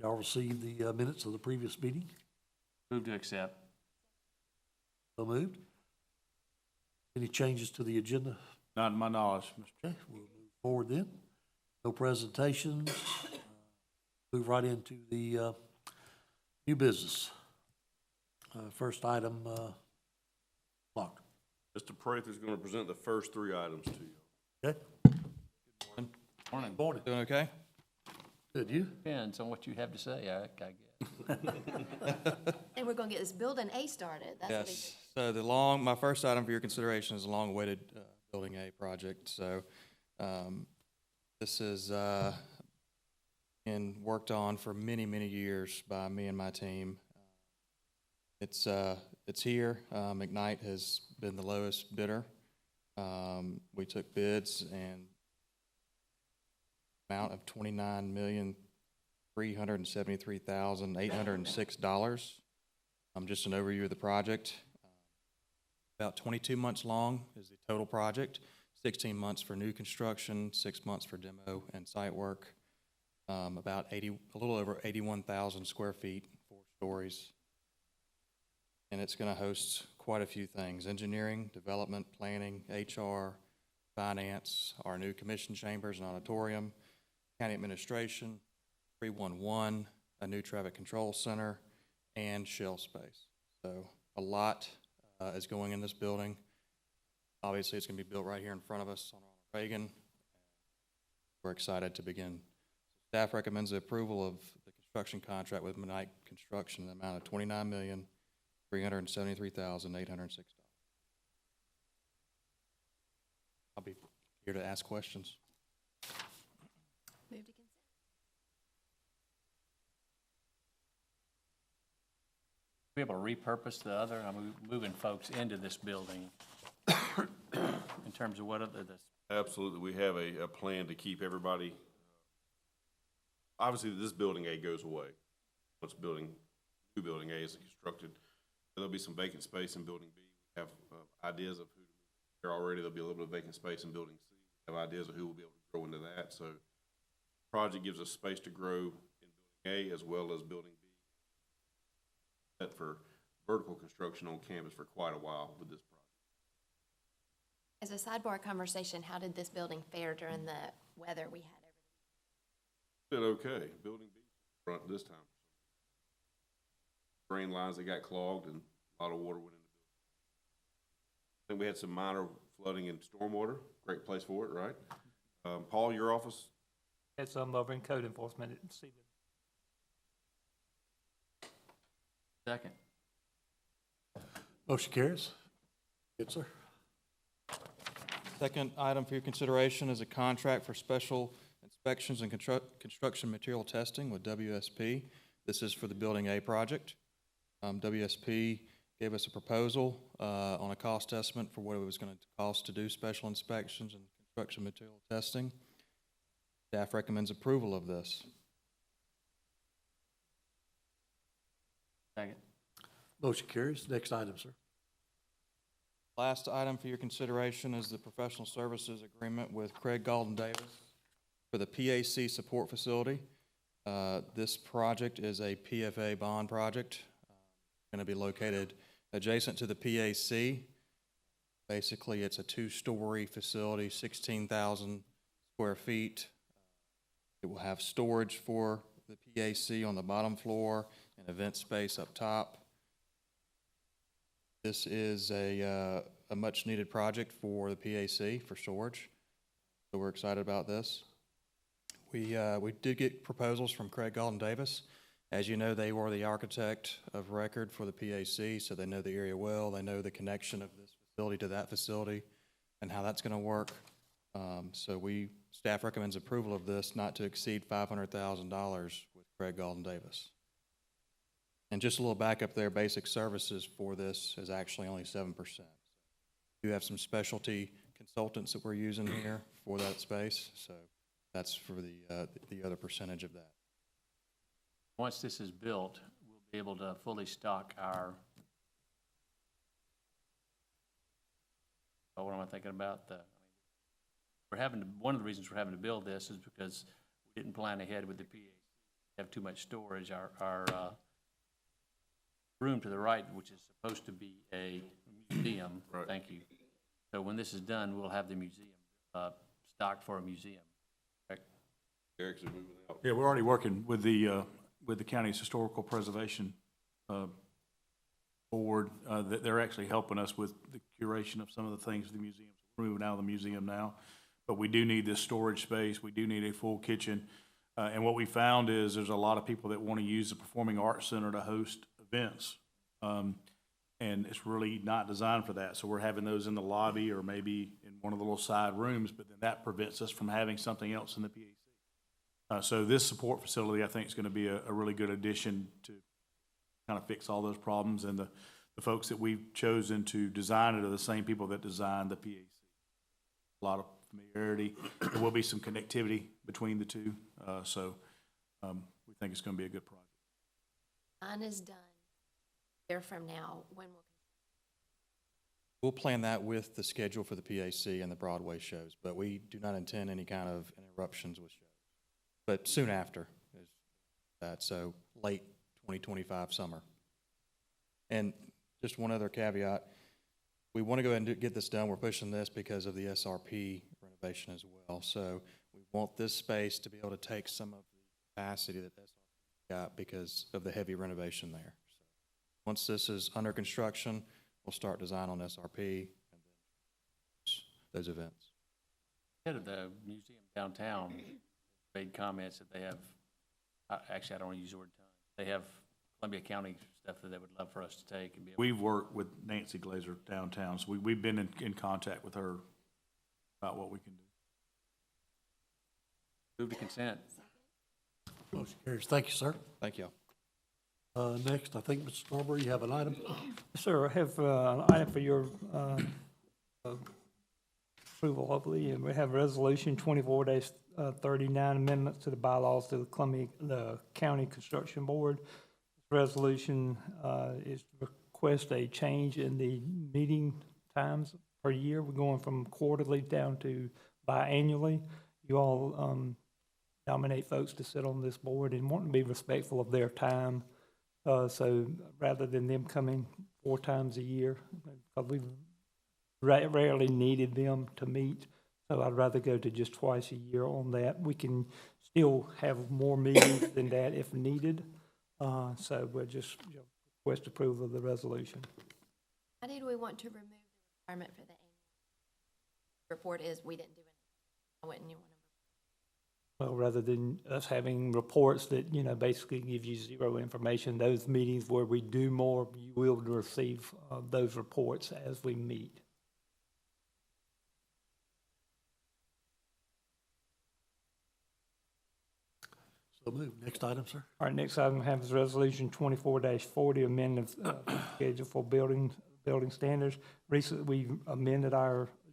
Y'all received the minutes of the previous meeting? Move to accept. So moved. Any changes to the agenda? Not in my knowledge, Mr. Okay, we'll move forward then. No presentations. Move right into the new business. First item, Clark. Mr. Prather is going to present the first three items to you. Okay, Morning. morning. Doing okay? Good, you? Depends on what you have to say, I guess. And we're gonna get this building A started. That's a big. Yes. So my first item for your consideration is a long-awaited Building A project. So this is been worked on for many, many years by me and my team. It's here. Ignite has been the lowest bidder. We took bids and amount of $29,373,806. Just an overview of the project. About 22 months long is the total project. 16 months for new construction, 6 months for demo and site work. A little over 81,000 square feet, 4 stories. And it's going to host quite a few things: engineering, development, planning, HR, finance, our new commission chambers and auditorium, county administration, 311, a new traffic control center, and shell space. So a lot is going in this building. Obviously, it's going to be built right here in front of us on Reagan. We're excited to begin. Staff recommends the approval of the construction contract with Ignite Construction in the amount of $29,373,806. I'll be here to ask questions. Move to consent. Be able to repurpose the other, I'm moving folks into this building in terms of what other, Absolutely. We have a plan to keep everybody. Obviously, this building A goes away. Once new building A is constructed, there'll be some vacant space in building B. We have ideas of who to move there already. There'll be a little bit of vacant space in building C. We have ideas of who will be able to grow into that. So the project gives us space to grow in building A as well as building B. Set for vertical construction on campus for quite a while with this project. As a sidebar conversation, how did this building fare during the weather we had? Been okay. Building B front this time. Drain lines that got clogged and a lot of water went in the building. I think we had some minor flooding and stormwater. Great place for it, right? Paul, your office? Had some over in code enforcement. Didn't see them. second. Motion carries. Good, sir. Second item for your consideration is a contract for special inspections and construction material testing with WSP. This is for the Building A project. WSP gave us a proposal on a cost estimate for what it was going to cost to do special inspections and construction material testing. Staff recommends approval of this. Second. Motion carries. Next item, sir. Last item for your consideration is the professional services agreement with Craig Galton Davis for the PAC support facility. This project is a PFA bond project. Going to be located adjacent to the PAC. Basically, it's a 2-story facility, 16,000 square feet. It will have storage for the PAC on the bottom floor and event space up top. This is a much-needed project for the PAC for storage, so we're excited about this. We did get proposals from Craig Galton Davis. As you know, they were the architect of record for the PAC, so they know the area well. They know the connection of this facility to that facility and how that's going to work. So staff recommends approval of this not to exceed $500,000 with Craig Galton Davis. And just a little backup there, basic services for this is actually only 7%. We do have some specialty consultants that we're using here for that space, so that's for the other percentage of that. Once this is built, we'll be able to fully stock our, what am I thinking about? One of the reasons we're having to build this is because we didn't plan ahead with the PAC have too much storage. Our room to the right, which is supposed to be a museum, Right. thank you. So when this is done, we'll have the museum stocked for a museum. Correct? They're actually moving out. Yeah, we're already working with the county's historical preservation board. They're actually helping us with the curation of some of the things of the museum. We're moving out of the museum now, but we do need this storage space. We do need a full kitchen. And what we found is there's a lot of people that want to use the Performing Arts Center to host events. And it's really not designed for that. So we're having those in the lobby or maybe in one of the little side rooms, but then that prevents us from having something else in the PAC. So this support facility, I think, is going to be a really good addition to kind of fix all those problems. And the folks that we've chosen to design it are the same people that designed the PAC. A lot of familiarity. There will be some connectivity between the two. So we think it's going to be a good project. Mine is done. A year from now, when will? We'll plan that with the schedule for the PAC and the Broadway shows, but we do not intend any kind of interruptions with shows. But soon after is that, so late 2025 summer. And just one other caveat, we want to go ahead and get this done. We're pushing this because of the SRP renovation as well. So we want this space to be able to take some of the capacity that SRP got because of the heavy renovation there. So once this is under construction, we'll start design on SRP and then those events. Head of the museum downtown made comments that they have, actually, I don't want to use the word ton. They have Columbia County stuff that they would love for us to take and be able. We've worked with Nancy Glazer downtown, so we've been in contact with her about what we can do. Move to consent. Motion carries. Thank you, sir. Thank you. Next, I think, Mr. Strawberry, you have an item? Sir, I have an item for your approval, hopefully, and we have Resolution 24-39 amendments to the bylaws of the County Construction Board. This resolution is to request a change in the meeting times per year. We're going from quarterly down to biannually. You all nominate folks to sit on this board and want to be respectful of their time. So rather than them coming 4 times a year, because we've rarely needed them to meet, so I'd rather go to just twice a year on that. We can still have more meetings than that if needed. So we'll just request approval of the resolution. Why did we want to remove the requirement for the annual report is we didn't do it? Why wouldn't you want to? Well, rather than us having reports that, basically give you zero information, those meetings where we do more, you will receive those reports as we meet. So moved. Next item, sir. All right, next item I have is Resolution 24-40, amendment schedule for building standards. Recently, we amended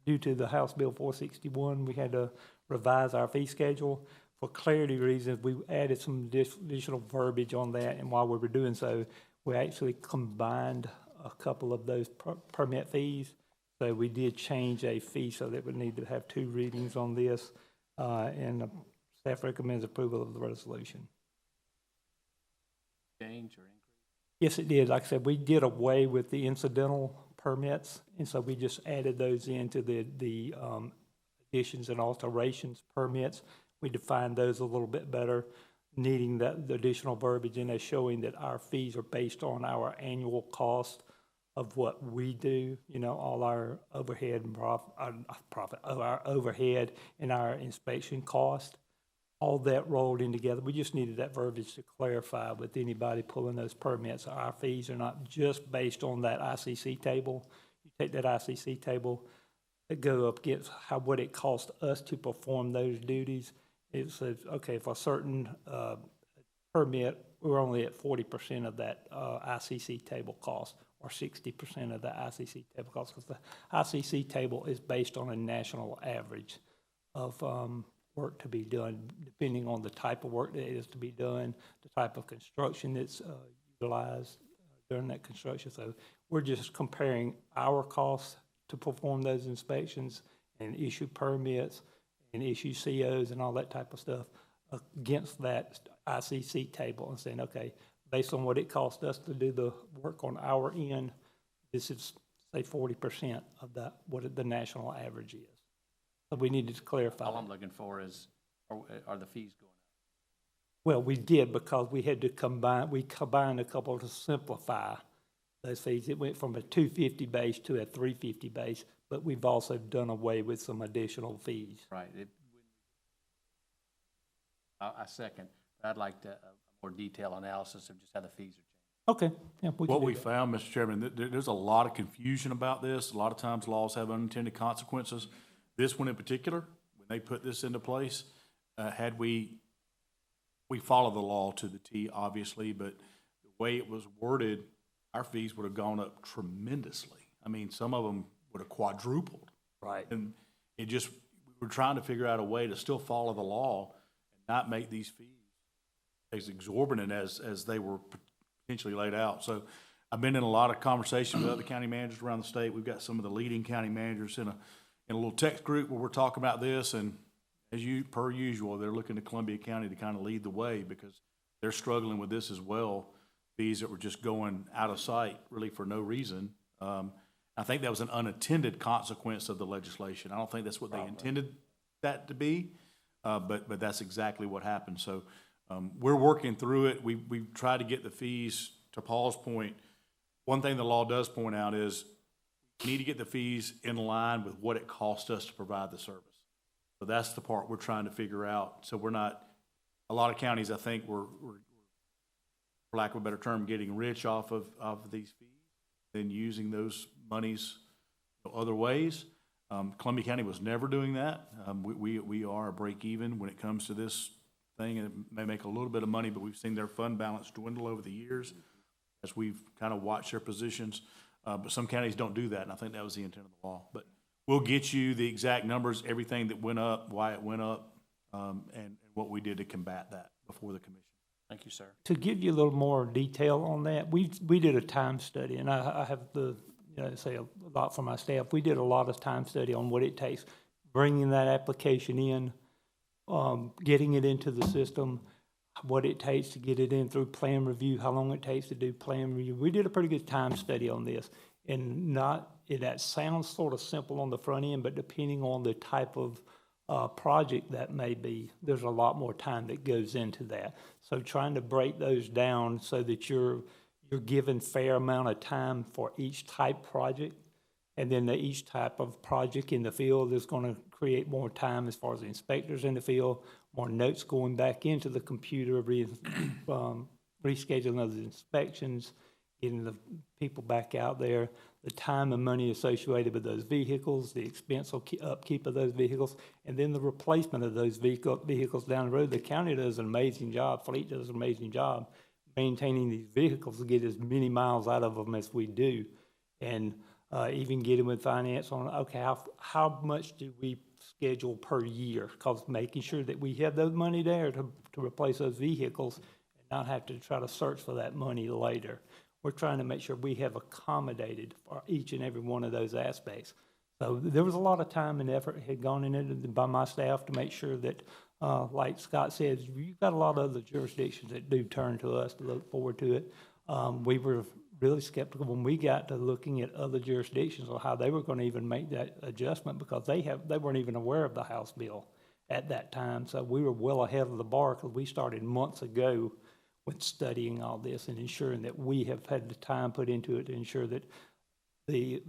due to the House Bill 461, we had to revise our fee schedule. For clarity reasons, we added some additional verbiage on that, and while we were doing so, we actually combined a couple of those permit fees. So we did change a fee so that we need to have 2 readings on this, and staff recommends approval of the resolution. Change or increase? Yes, it did. Like I said, we did away with the incidental permits, and so we just added those into the additions and alterations permits. We defined those a little bit better, needing the additional verbiage in there showing that our fees are based on our annual cost of what we do, all our overhead and our overhead and our inspection cost, all that rolled in together. We just needed that verbiage to clarify with anybody pulling those permits. Our fees are not just based on that ICC table. You take that ICC table, it go up against what it costs us to perform those duties. It says, okay, for a certain permit, we're only at 40% of that ICC table cost, or 60% of the ICC table cost, because the ICC table is based on a national average of work to be done, depending on the type of work that is to be done, the type of construction that's utilized during that construction. So we're just comparing our costs to perform those inspections and issue permits and issue COs and all that type of stuff against that ICC table and saying, okay, based on what it cost us to do the work on our end, this is, say, 40% of what the national average is. So we needed to clarify. All I'm looking for is, are the fees going up? Well, we did because we had to combined a couple to simplify those fees. It went from a 250 base to a 350 base, but we've also done away with some additional fees. Right. I second. I'd like a more detailed analysis of just how the fees are changing. Okay, yeah, we can What do we that. found, Mr. Chairman, there's a lot of confusion about this. A lot of times laws have unintended consequences. This one in particular, when they put this into place, had we follow the law to the T, obviously, but the way it was worded, our fees would have gone up tremendously. I mean, some of them would have quadrupled. Right. And it just, we were trying to figure out a way to still follow the law and not make these fees as exorbitant as they were potentially laid out. So I've been in a lot of conversations with other county managers around the state. We've got some of the leading county managers in a little text group where we're talking about this, and per usual, they're looking to Columbia County to kind of lead the way because they're struggling with this as well. Fees that were just going out of sight really for no reason. I think that was an unintended consequence of the legislation. I don't think that's what they intended that to be, but that's exactly what happened. So we're working through it. We've tried to get the fees, to Paul's point. One thing the law does point out is we need to get the fees in line with what it cost us to provide the service. So that's the part we're trying to figure out. So we're not, a lot of counties, I think, we're for lack of a better term, getting rich off of these fees and using those monies other ways. Columbia County was never doing that. We are a break even when it comes to this thing, and it may make a little bit of money, but we've seen their fund balance dwindle over the years as we've kind of watched their positions. But some counties don't do that, and I think that was the intent of the law. But we'll get you the exact numbers, everything that went up, why it went up, and what we did to combat that before the commission. Thank you, sir. To give you a little more detail on that, we did a time study, and I have say a lot for my staff. We did a lot of time study on what it takes, bringing that application in, getting it into the system, what it takes to get it in through plan review, how long it takes to do plan review. We did a pretty good time study on this, and that sounds sort of simple on the front end, but depending on the type of project that may be, there's a lot more time that goes into that. So trying to break those down so that you're given fair amount of time for each type project, and then each type of project in the field is going to create more time as far as the inspectors in the field, more notes going back into the computer, rescheduling those inspections, getting the people back out there, the time and money associated with those vehicles, the expense of upkeep of those vehicles, and then the replacement of those vehicles down the road. The county does an amazing job, Fleet does an amazing job maintaining these vehicles to get as many miles out of them as we do. And even getting with finance on, okay, how much do we schedule per year? Because making sure that we have those money there to replace those vehicles and not have to try to search for that money later. We're trying to make sure we have accommodated for each and every one of those aspects. So there was a lot of time and effort had gone in it by my staff to make sure that, like Scott said, you've got a lot of other jurisdictions that do turn to us to look forward to it. We were really skeptical when we got to looking at other jurisdictions on how they were going to even make that adjustment, because they weren't even aware of the House bill at that time. So we were well ahead of the bar because we started months ago with studying all this and ensuring that we have had the time put into it to ensure that the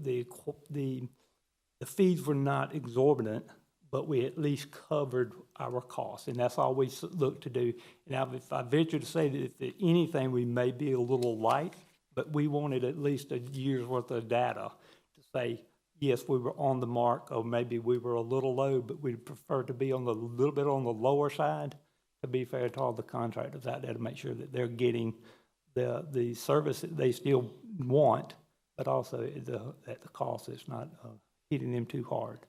fees were not exorbitant, but we at least covered our costs, and that's all we look to do. And if I venture to say that if anything, we may be a little light, but we wanted at least a year's worth of data to say, yes, we were on the mark, or maybe we were a little low, but we'd prefer to be a little bit on the lower side, to be fair to all the contractors out there, to make sure that they're getting the service that they still want, but also at the cost that's not hitting them too hard.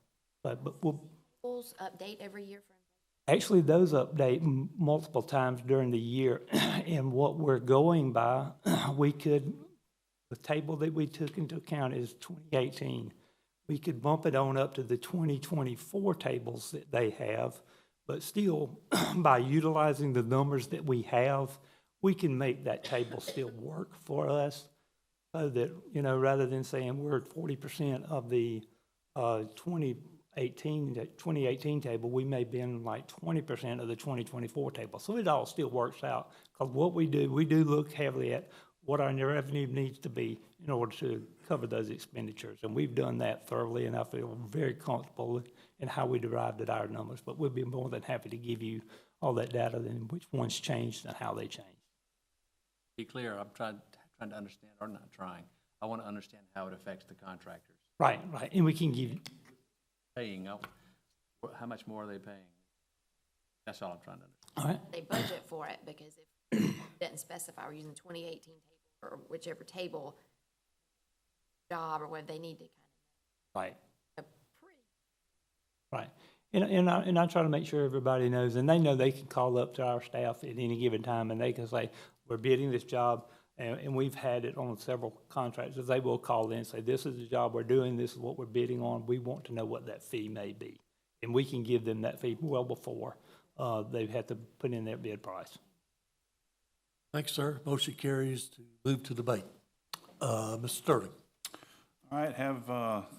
But we'll Rules update every year for actually, those update multiple times during the year, and what we're going by, the table that we took into account is 2018. We could bump it on up to the 2024 tables that they have, But still, by utilizing the numbers that we have, we can make that table still work for us. So that, you know, rather than saying we're at 40% of the 2018 table, we may be in like 20% of the 2024 table. So it all still works out. Because what we do look heavily at what our revenue needs to be in order to cover those expenditures. And we've done that thoroughly, and I feel very comfortable in how we derived at our numbers. But we'll be more than happy to give you all that data and which ones changed and how they changed. Be clear, I'm trying to understand, or not trying. I want to understand how it affects the contractors. Right. And we can give, Paying, how much more are they paying? That's all I'm trying to understand. all right, They budget for it, because if it didn't specify, we're using 2018 table, or whichever table, job, or what they need to right. kind of pretty. Right. And I try to make sure everybody knows, and they know they can call up to our staff at any given time, and they can say, we're bidding this job, and we've had it on several contractors. They will call in and say, this is the job we're doing, this is what we're bidding on, we want to know what that fee may be. And we can give them that fee well before they have to put in their bid price. Thanks, sir. Motion carries to move to debate. Mr. Sterling. All right, have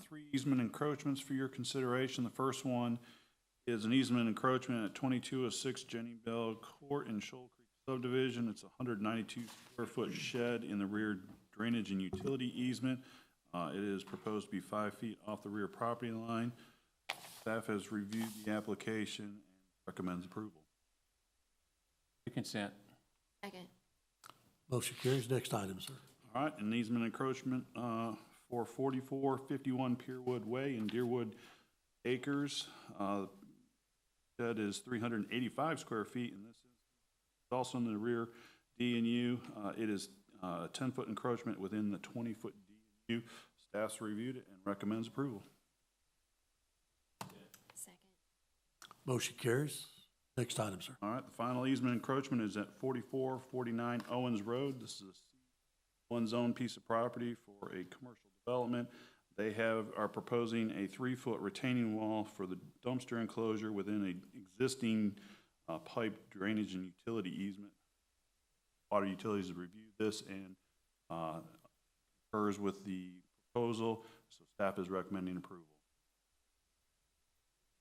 three easement encroachments for your consideration. The first one is an easement encroachment at 2206 Jenny Bell Court in Shoal Creek subdivision. It's a 192 square foot shed in the rear drainage and utility easement. It is proposed to be 5 feet off the rear property line. Staff has reviewed the application and recommends approval. You consent. Second. Motion carries. Next item, sir. All right, an easement encroachment for 4451 Pierwood Way in Deerwood Acres. That is 385 square feet, and this is also in the rear D and U. It is a 10-foot encroachment within the 20-foot D and U. Staff's reviewed it and recommends approval. Second. Motion carries. Next item, sir. All right, the final easement encroachment is at 4449 Owens Road. This is a one zone piece of property for a commercial development. They are proposing a 3-foot retaining wall for the dumpster enclosure within an existing pipe drainage and utility easement. Water Utilities have reviewed this and concurs with the proposal, so staff is recommending approval.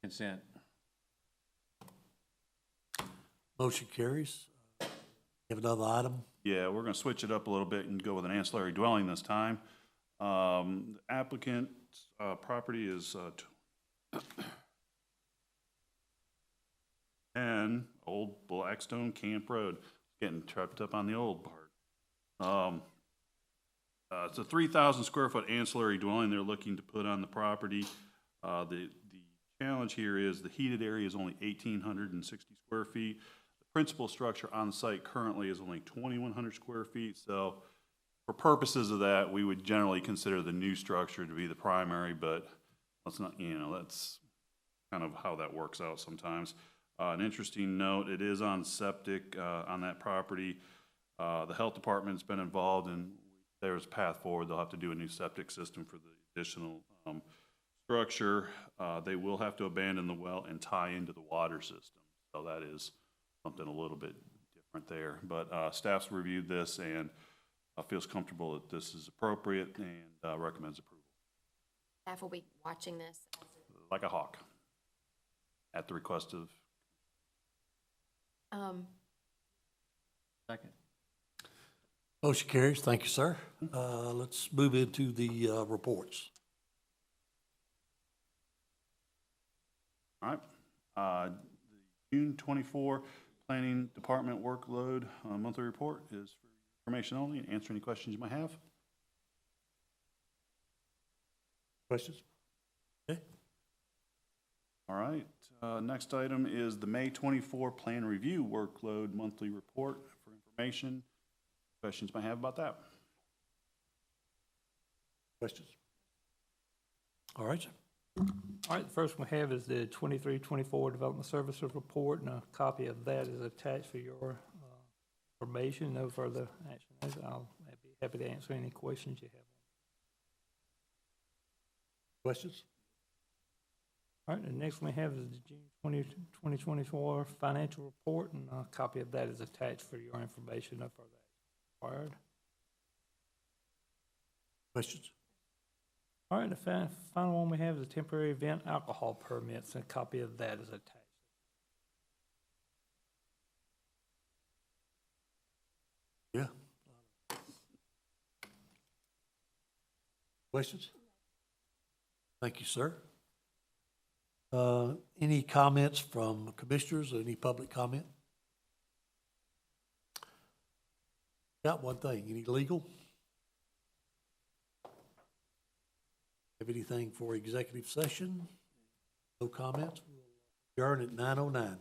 Consent. Motion carries. Have another item. Yeah, we're gonna switch it up a little bit and go with an ancillary dwelling this time. The applicant's property is 10 Old Blackstone Camp Road. Getting tripped up on the old part. It's a 3,000 square foot ancillary dwelling they're looking to put on the property. The challenge here is the heated area is only 1,860 square feet. The principal structure on site currently is only 2,100 square feet, so for purposes of that, we would generally consider the new structure to be the primary, but let's not, that's kind of how that works out sometimes. An interesting note, it is on septic on that property. The health department's been involved, and there's a path forward. They'll have to do a new septic system for the additional structure. They will have to abandon the well and tie into the water system. So that is something a little bit different there. But staff's reviewed this and feels comfortable that this is appropriate and recommends approval. Staff will be watching this. Like a hawk, at the request of. Second. Motion carries. Thank you, sir. Let's move into the reports. All right. The June 24 Planning Department workload monthly report is for information only and answer any questions you might have. Questions? Okay. All right. Next item is the May 24 Plan Review workload monthly report for information. Questions you might have about that? Questions? All right, sir. All right, the first one we have is the 23-24 Development Services Report, and a copy of that is attached for your information. No further action. I'll be happy to answer any questions you have. Questions? All right, the next one we have is the June 2024 financial report, and a copy of that is attached for your information if further required. Questions? All right, the final one we have is the temporary event alcohol permits, and a copy of that is attached. Yeah. Questions? Thank you, sir. Any comments from commissioners, or any public comment? Got one thing, any legal? Have anything for executive session? No comments? We'll adjourn at 9:09.